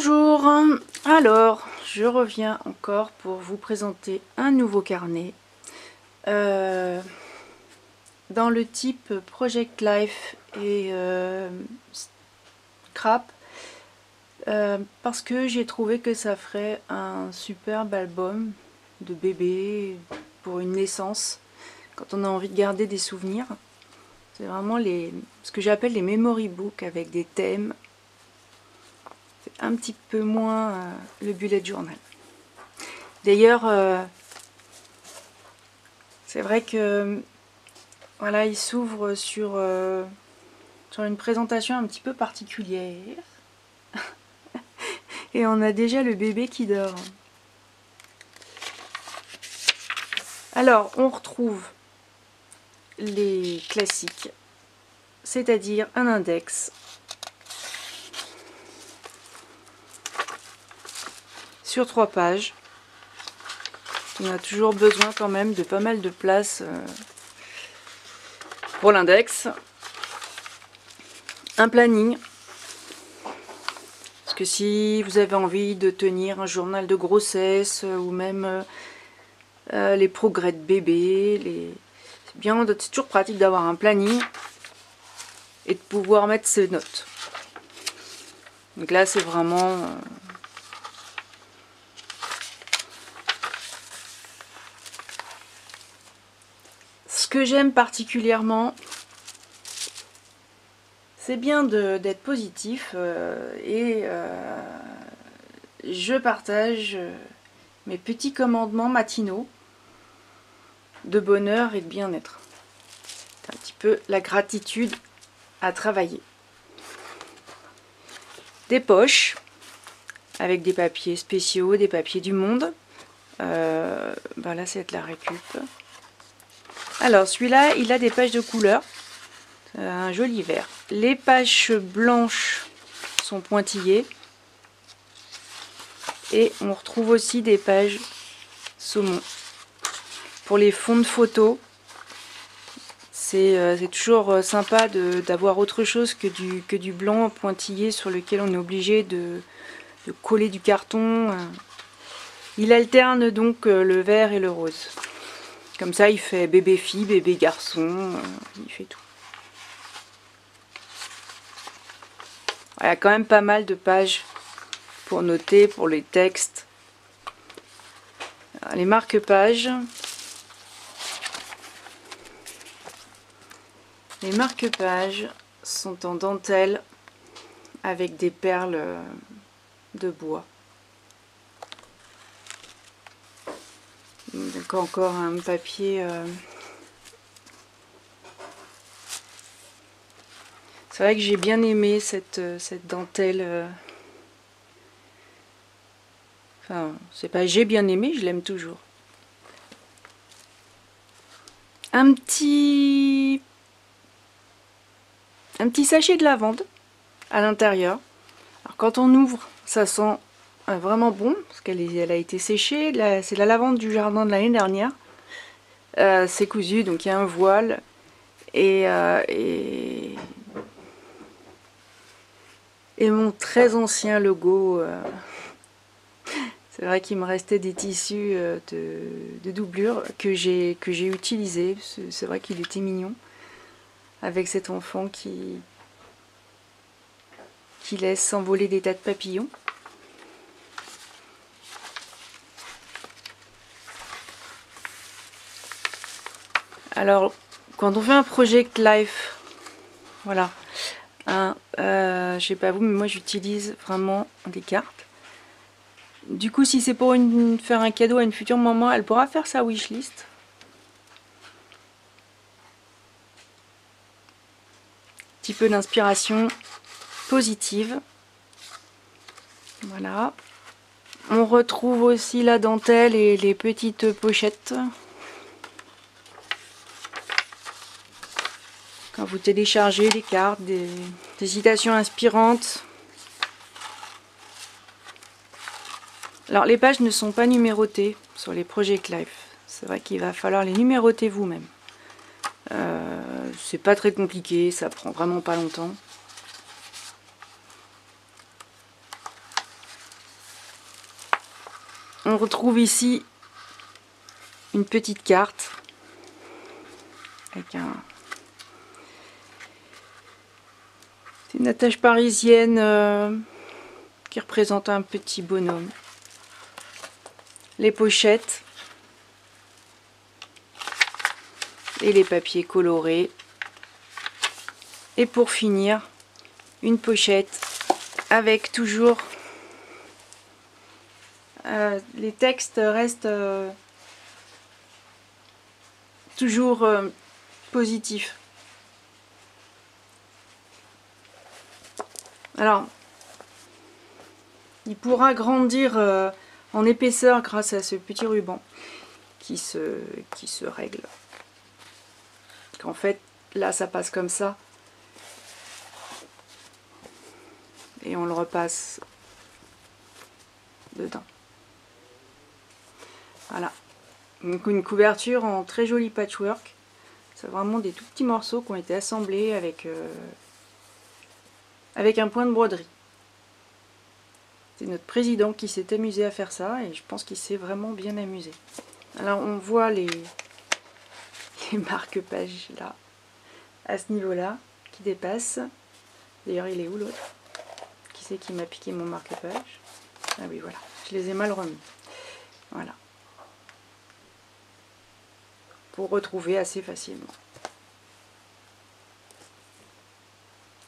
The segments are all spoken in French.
Bonjour, alors je reviens encore pour vous présenter un nouveau carnet dans le type Project Life et Scrap parce que j'ai trouvé que ça ferait un superbe album de bébé pour une naissance quand on a envie de garder des souvenirs. C'est vraiment ce que j'appelle les memory books avec des thèmes. Un petit peu moins le bullet journal. D'ailleurs, c'est vrai que voilà, il s'ouvre sur une présentation un petit peu particulière. Et on a déjà le bébé qui dort. Alors, on retrouve les classiques, c'est-à-dire un index, sur 3 pages. On a toujours besoin quand même de pas mal de place pour l'index. Un planning. Parce que si vous avez envie de tenir un journal de grossesse ou même les progrès de bébé, c'est bien, c'est toujours pratique d'avoir un planning et de pouvoir mettre ses notes. Donc là, c'est vraiment ce que j'aime particulièrement, c'est bien d'être positif et je partage mes petits commandements matinaux de bonheur et de bien-être. C'est un petit peu la gratitude à travailler. Des poches avec des papiers spéciaux, des papiers du monde. Là, c'est de la récup. Alors, celui-là, il a des pages de couleur. Un joli vert. Les pages blanches sont pointillées. Et on retrouve aussi des pages saumon. Pour les fonds de photos, c'est toujours sympa d'avoir autre chose que du blanc pointillé sur lequel on est obligé de coller du carton. Il alterne donc le vert et le rose. Comme ça, il fait bébé fille, bébé garçon, il fait tout. Il y a quand même pas mal de pages pour noter, pour les textes. Alors, les marque-pages. Les marque-pages sont en dentelle avec des perles de bois. Donc encore un papier. C'est vrai que j'ai bien aimé cette dentelle. Enfin, c'est pas j'ai bien aimé, je l'aime toujours. Un petit sachet de lavande à l'intérieur. Alors quand on ouvre, ça sent vraiment bon parce elle a été séchée. C'est la lavande du jardin de l'année dernière. C'est cousu, donc il y a un voile et mon très ancien logo. C'est vrai qu'il me restait des tissus de doublure que j'ai utilisés. C'est vrai qu'il était mignon avec cet enfant qui laisse s'envoler des tas de papillons. Alors, quand on fait un Project Life, voilà, je sais pas vous, mais moi j'utilise vraiment des cartes. Du coup, si c'est pour faire un cadeau à une future maman, elle pourra faire sa wishlist. Un petit peu d'inspiration positive. Voilà. On retrouve aussi la dentelle et les petites pochettes. Quand vous téléchargez les cartes, des citations inspirantes. Alors les pages ne sont pas numérotées sur les Project Life. C'est vrai qu'il va falloir les numéroter vous-même. C'est pas très compliqué, ça prend vraiment pas longtemps. On retrouve ici une petite carte avec une attache parisienne qui représente un petit bonhomme. Les pochettes et les papiers colorés. Et pour finir, une pochette avec toujours les textes restent toujours positifs. Alors, il pourra grandir en épaisseur grâce à ce petit ruban qui se règle. En fait, là, ça passe comme ça. Et on le repasse dedans. Voilà. Donc une couverture en très joli patchwork. C'est vraiment des tout petits morceaux qui ont été assemblés avec un point de broderie. C'est notre président qui s'est amusé à faire ça et je pense qu'il s'est vraiment bien amusé. Alors on voit les marque-pages là, à ce niveau-là, qui dépassent. D'ailleurs il est où l'autre? Qui c'est qui m'a piqué mon marque-page? Ah oui voilà, je les ai mal remis. Voilà. Pour retrouver assez facilement.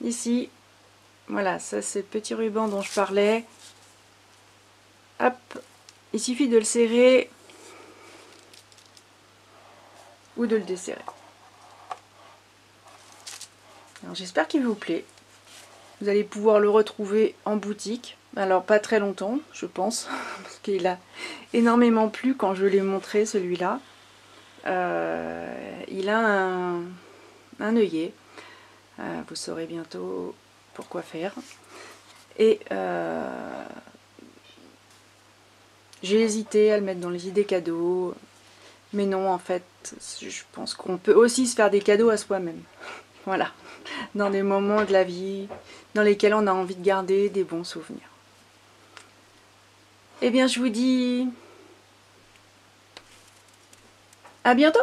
Ici, voilà, ça c'est le petit ruban dont je parlais. Hop, il suffit de le serrer ou de le desserrer. Alors j'espère qu'il vous plaît. Vous allez pouvoir le retrouver en boutique. Alors pas très longtemps, je pense, parce qu'il a énormément plu quand je l'ai montré celui-là. Il a un œillet. Vous saurez bientôt pourquoi faire. Et j'ai hésité à le mettre dans les idées cadeaux. Mais non, en fait, je pense qu'on peut aussi se faire des cadeaux à soi-même. Voilà. Dans des moments de la vie dans lesquels on a envie de garder des bons souvenirs. Eh bien, je vous dis à bientôt!